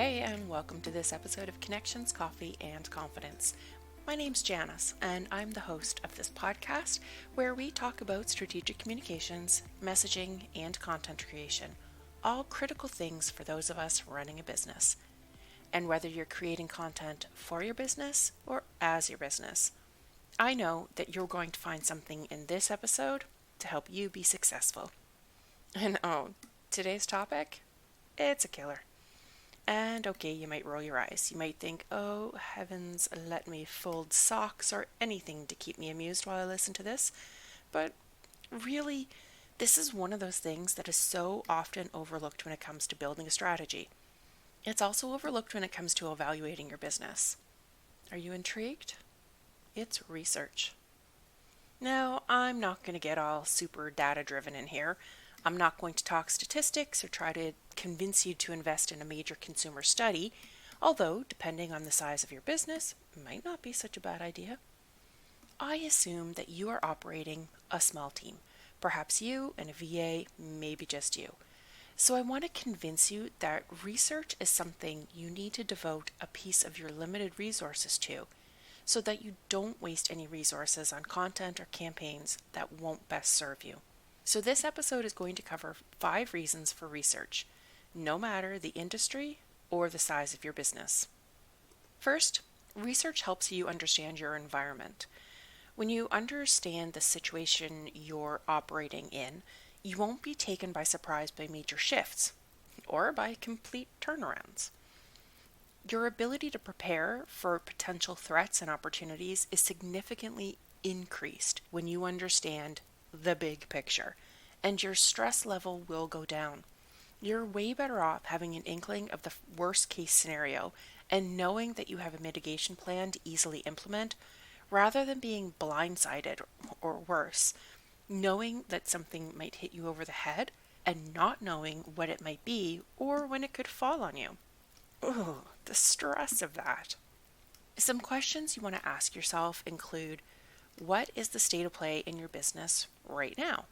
Hey, and welcome to this episode of Connections, Coffee, and Confidence. My name's Janice, and I'm the host of this podcast where we talk about strategic communications, messaging, and content creation, all critical things for those of us running a business. And whether you're creating content for your business or as your business, I know that you're going to find something in this episode to help you be successful. And today's topic? It's a killer. And okay, you might roll your eyes. You might think, oh heavens, let me fold socks or anything to keep me amused while I listen to this. But really, this is one of those things that is so often overlooked when it comes to building a strategy. It's also overlooked when it comes to evaluating your business. Are you intrigued? It's research. Now, I'm not going to get all super data driven in here. I'm not going to talk statistics or try to convince you to invest in a major consumer study, although, depending on the size of your business, it might not be such a bad idea. I assume that you are operating a small team, perhaps you and a VA, maybe just you. So I want to convince you that research is something you need to devote a piece of your limited resources to, so that you don't waste any resources on content or campaigns that won't best serve you. So this episode is going to cover 5 reasons for research, no matter the industry or the size of your business. First, research helps you understand your environment. When you understand the situation you're operating in, you won't be taken by surprise by major shifts or by complete turnarounds. Your ability to prepare for potential threats and opportunities is significantly increased when you understand the big picture, and your stress level will go down. You're way better off having an inkling of the worst case scenario and knowing that you have a mitigation plan to easily implement, rather than being blindsided or worse, knowing that something might hit you over the head and not knowing what it might be or when it could fall on you. Ooh, the stress of that. Some questions you want to ask yourself include, what is the state of play in your business right now?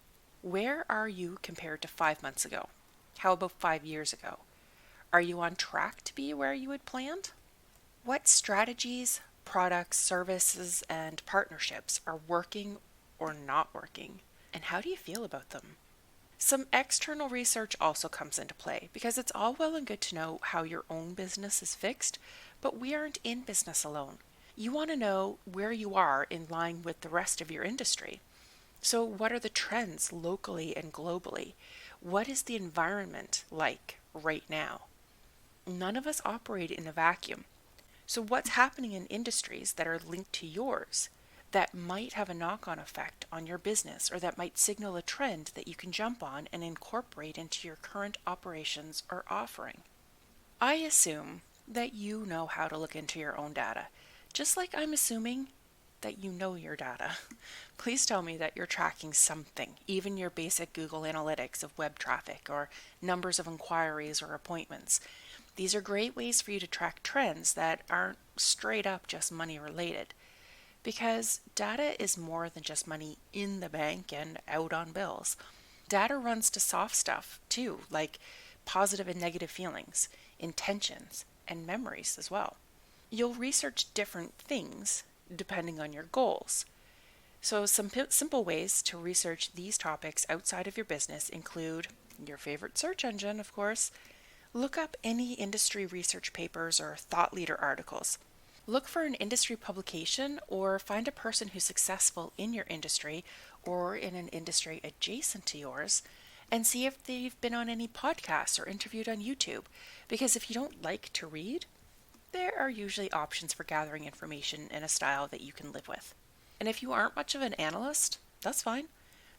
Where are you compared to 5 months ago? How about 5 years ago? Are you on track to be where you had planned? What strategies, products, services, and partnerships are working or not working? And how do you feel about them? Some external research also comes into play because it's all well and good to know how your own business is fixed, but we aren't in business alone. You want to know where you are in line with the rest of your industry. So what are the trends locally and globally? What is the environment like right now? None of us operate in a vacuum. So what's happening in industries that are linked to yours that might have a knock-on effect on your business, or that might signal a trend that you can jump on and incorporate into your current operations or offering? I assume that you know how to look into your own data, just like I'm assuming that you know your data. Please tell me that you're tracking something, even your basic Google Analytics of web traffic or numbers of inquiries or appointments. These are great ways for you to track trends that aren't straight up just money related, because data is more than just money in the bank and out on bills. Data runs to soft stuff too, like positive and negative feelings, intentions, and memories as well. You'll research different things depending on your goals. So some simple ways to research these topics outside of your business include your favorite search engine, of course. Look up any industry research papers or thought leader articles. Look for an industry publication or find a person who's successful in your industry or in an industry adjacent to yours, and see if they've been on any podcasts or interviewed on YouTube. Because if you don't like to read, there are usually options for gathering information in a style that you can live with. And if you aren't much of an analyst, that's fine.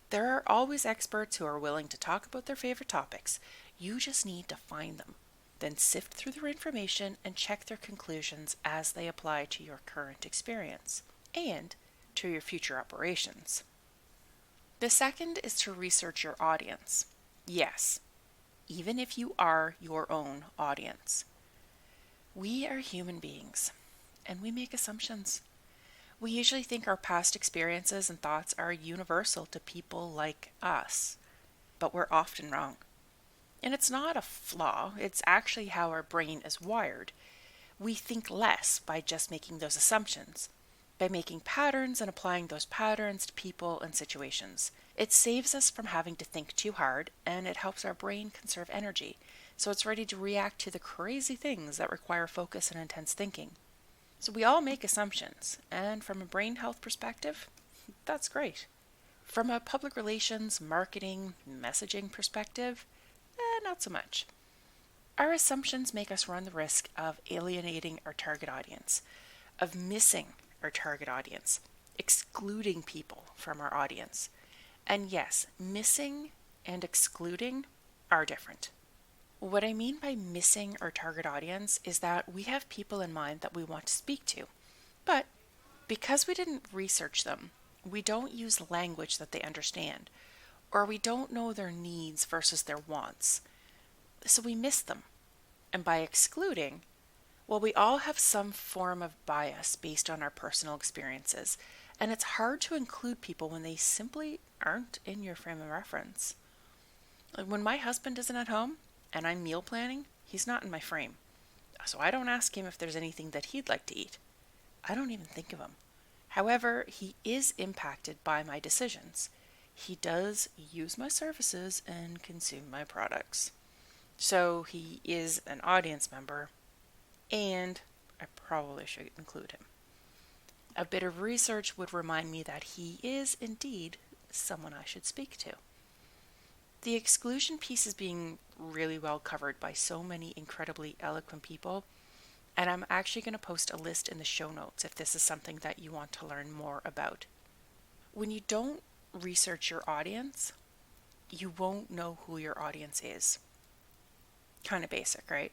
There are always experts who are willing to talk about their favorite topics. You just need to find them, then sift through their information and check their conclusions as they apply to your current experience and to your future operations. The second is to research your audience. Yes, even if you are your own audience. We are human beings, and we make assumptions. We usually think our past experiences and thoughts are universal to people like us, but we're often wrong. And it's not a flaw, it's actually how our brain is wired. We think less by just making those assumptions, by making patterns and applying those patterns to people and situations. It saves us from having to think too hard, and it helps our brain conserve energy, so it's ready to react to the crazy things that require focus and intense thinking. So we all make assumptions, and from a brain health perspective, that's great. From a public relations, marketing, messaging perspective, not so much. Our assumptions make us run the risk of alienating our target audience, of missing our target audience, excluding people from our audience. And yes, missing and excluding are different. What I mean by missing our target audience is that we have people in mind that we want to speak to, but because we didn't research them, we don't use language that they understand, or we don't know their needs versus their wants. So we miss them. And by excluding, well, we all have some form of bias based on our personal experiences, and it's hard to include people when they simply aren't in your frame of reference. Like when my husband isn't at home and I'm meal planning, he's not in my frame. So I don't ask him if there's anything that he'd like to eat. I don't even think of him. However, he is impacted by my decisions. He does use my services and consume my products. So he is an audience member, and I probably should include him. A bit of research would remind me that he is indeed someone I should speak to. The exclusion piece is being really well covered by so many incredibly eloquent people, and I'm actually going to post a list in the show notes if this is something that you want to learn more about. When you don't research your audience, you won't know who your audience is. Kind of basic, right?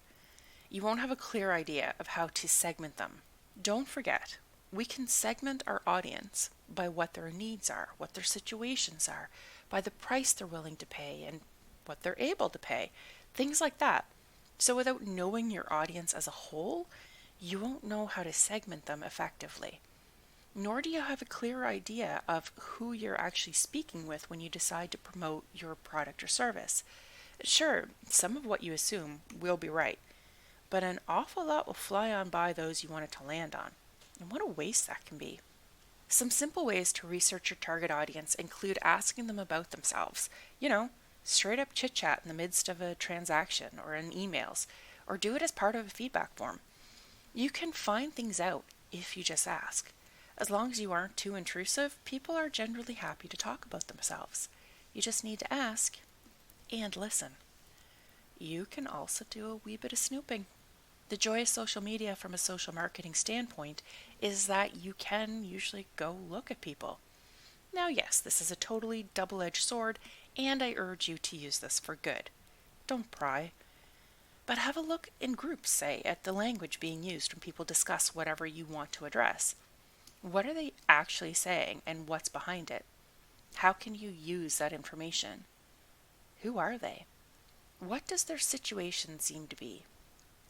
You won't have a clear idea of how to segment them. Don't forget, we can segment our audience by what their needs are, what their situations are, by the price they're willing to pay and what they're able to pay, things like that. So without knowing your audience as a whole, you won't know how to segment them effectively. Nor do you have a clear idea of who you're actually speaking with when you decide to promote your product or service. Sure, some of what you assume will be right, but an awful lot will fly on by those you want it to land on. And what a waste that can be. Some simple ways to research your target audience include asking them about themselves. Straight up chit chat in the midst of a transaction or in emails, or do it as part of a feedback form. You can find things out if you just ask. As long as you aren't too intrusive, people are generally happy to talk about themselves. You just need to ask and listen. You can also do a wee bit of snooping. The joy of social media from a social marketing standpoint is that you can usually go look at people. Now, yes, this is a totally double-edged sword, and I urge you to use this for good. Don't pry. But have a look in groups, say, at the language being used when people discuss whatever you want to address. What are they actually saying, and what's behind it? How can you use that information? Who are they? What does their situation seem to be?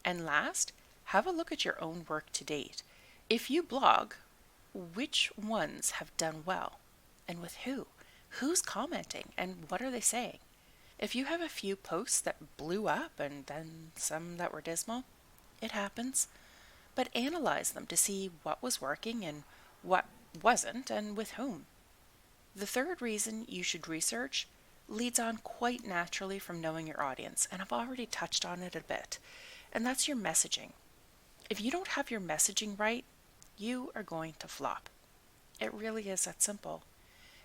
And last, have a look at your own work to date. If you blog, which ones have done well? And with who? Who's commenting? And what are they saying? If you have a few posts that blew up and then some that were dismal, it happens. But analyze them to see what was working and what wasn't and with whom. The third reason you should research leads on quite naturally from knowing your audience, and I've already touched on it a bit, and that's your messaging. If you don't have your messaging right, you are going to flop. It really is that simple.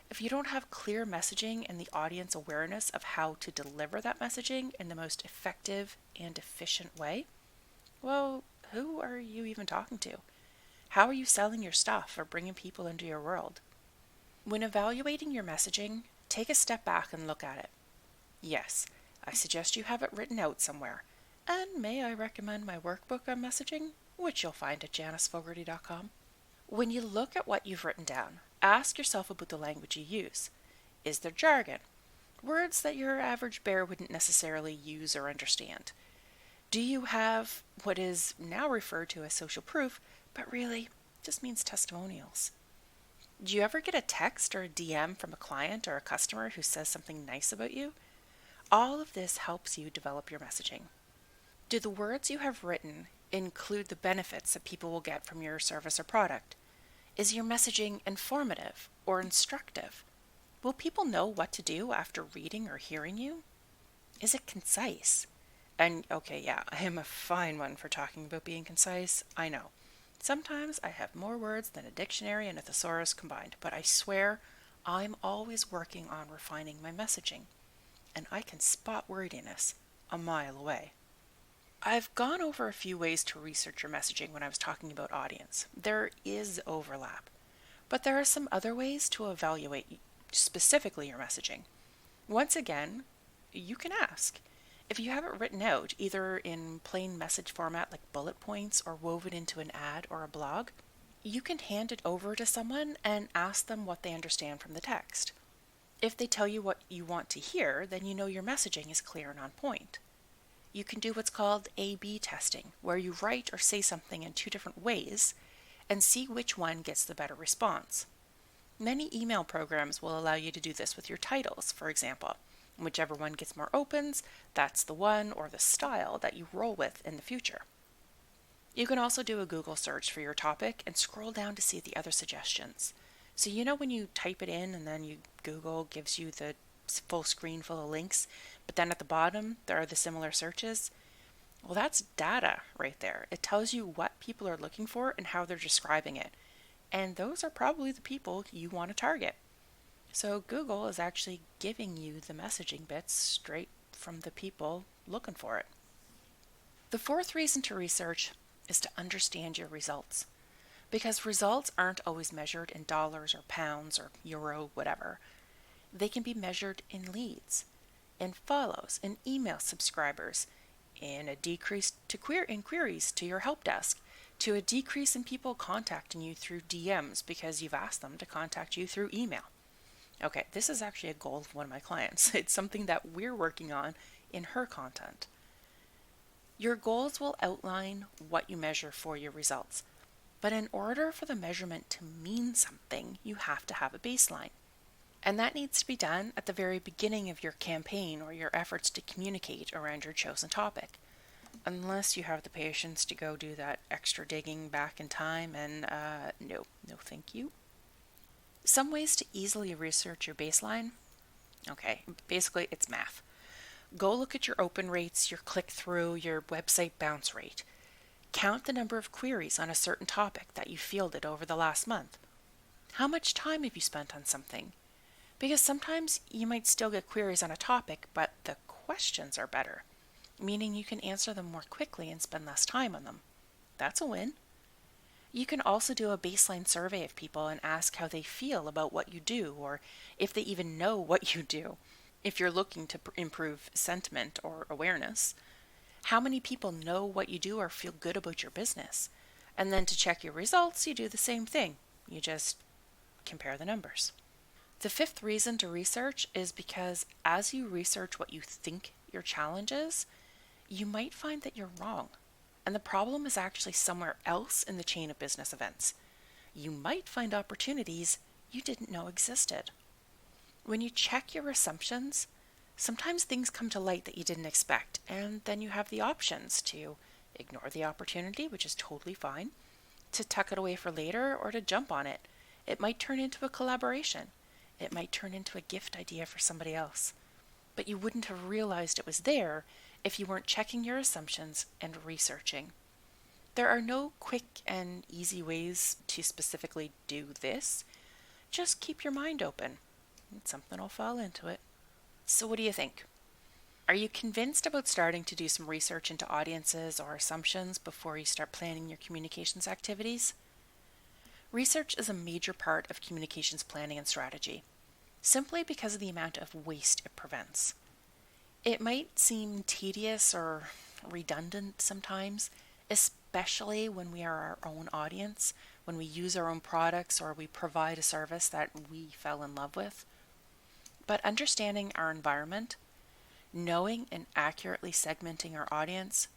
If you don't have clear messaging and the audience awareness of how to deliver that messaging in the most effective and efficient way, well, who are you even talking to? How are you selling your stuff or bringing people into your world? When evaluating your messaging, take a step back and look at it. Yes, I suggest you have it written out somewhere. And may I recommend my workbook on messaging, which you'll find at janisfogarty.com. When you look at what you've written down, ask yourself about the language you use. Is there jargon? Words that your average bear wouldn't necessarily use or understand. Do you have what is now referred to as social proof, but really just means testimonials? Do you ever get a text or a DM from a client or a customer who says something nice about you? All of this helps you develop your messaging. Do the words you have written include the benefits that people will get from your service or product? Is your messaging informative or instructive? Will people know what to do after reading or hearing you? Is it concise? And okay, yeah, I am a fine one for talking about being concise, I know. Sometimes I have more words than a dictionary and a thesaurus combined, but I swear I'm always working on refining my messaging, and I can spot wordiness a mile away. I've gone over a few ways to research your messaging when I was talking about audience. There is overlap, but there are some other ways to evaluate specifically your messaging. Once again, you can ask. If you have it written out, either in plain message format like bullet points or woven into an ad or a blog, you can hand it over to someone and ask them what they understand from the text. If they tell you what you want to hear, then you know your messaging is clear and on point. You can do what's called A/B testing, where you write or say something in two different ways and see which one gets the better response. Many email programs will allow you to do this with your titles, for example. Whichever one gets more opens, that's the one or the style that you roll with in the future. You can also do a Google search for your topic and scroll down to see the other suggestions. So you know when you type it in and then Google gives you the full screen full of links, but then at the bottom there are the similar searches? Well, that's data right there. It tells you what people are looking for and how they're describing it. And those are probably the people you want to target. So Google is actually giving you the messaging bits straight from the people looking for it. The fourth reason to research is to understand your results. Because results aren't always measured in dollars or pounds or euro, whatever. They can be measured in leads, in follows, in email subscribers, in a decrease in queries to your help desk, to a decrease in people contacting you through DMs because you've asked them to contact you through email. Okay, this is actually a goal of one of my clients. It's something that we're working on in her content. Your goals will outline what you measure for your results. But in order for the measurement to mean something, you have to have a baseline. And that needs to be done at the very beginning of your campaign or your efforts to communicate around your chosen topic. Unless you have the patience to go do that extra digging back in time, and no thank you. Some ways to easily research your baseline. Okay, basically it's math. Go look at your open rates, your click-through, your website bounce rate. Count the number of queries on a certain topic that you fielded over the last month. How much time have you spent on something? Because sometimes you might still get queries on a topic, but the questions are better, meaning you can answer them more quickly and spend less time on them. That's a win. You can also do a baseline survey of people and ask how they feel about what you do, or if they even know what you do, if you're looking to improve sentiment or awareness. How many people know what you do or feel good about your business? And then to check your results, you do the same thing. You just compare the numbers. The fifth reason to research is because as you research what you think your challenge is, you might find that you're wrong. And the problem is actually somewhere else in the chain of business events. You might find opportunities you didn't know existed. When you check your assumptions, sometimes things come to light that you didn't expect, and then you have the options to ignore the opportunity, which is totally fine, to tuck it away for later, or to jump on it. It might turn into a collaboration. It might turn into a gift idea for somebody else. But you wouldn't have realized it was there if you weren't checking your assumptions and researching. There are no quick and easy ways to specifically do this. Just keep your mind open. Something will fall into it. So what do you think? Are you convinced about starting to do some research into audiences or assumptions before you start planning your communications activities? Research is a major part of communications planning and strategy, simply because of the amount of waste it prevents. It might seem tedious or redundant sometimes, especially when we are our own audience, when we use our own products or we provide a service that we fell in love with. But understanding our environment, knowing and accurately segmenting our audience,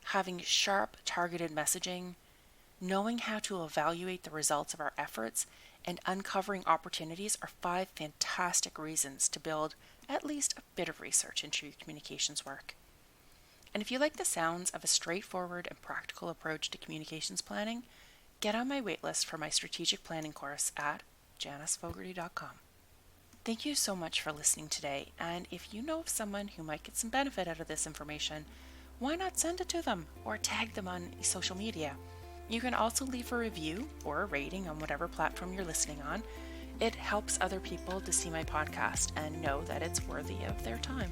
having sharp, targeted messaging, knowing how to evaluate the results of our efforts, and uncovering opportunities are 5 fantastic reasons to build at least a bit of research into your communications work. And if you like the sounds of a straightforward and practical approach to communications planning, get on my waitlist for my strategic planning course at janisfogarty.com. Thank you so much for listening today, and if you know of someone who might get some benefit out of this information, why not send it to them or tag them on social media? You can also leave a review or a rating on whatever platform you're listening on. It helps other people to see my podcast and know that it's worthy of their time.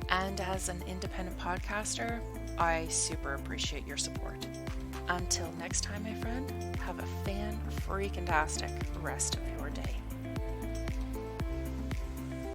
And as an independent podcaster, I super appreciate your support. Until next time, my friend, have a fan-freaking-tastic rest of your day.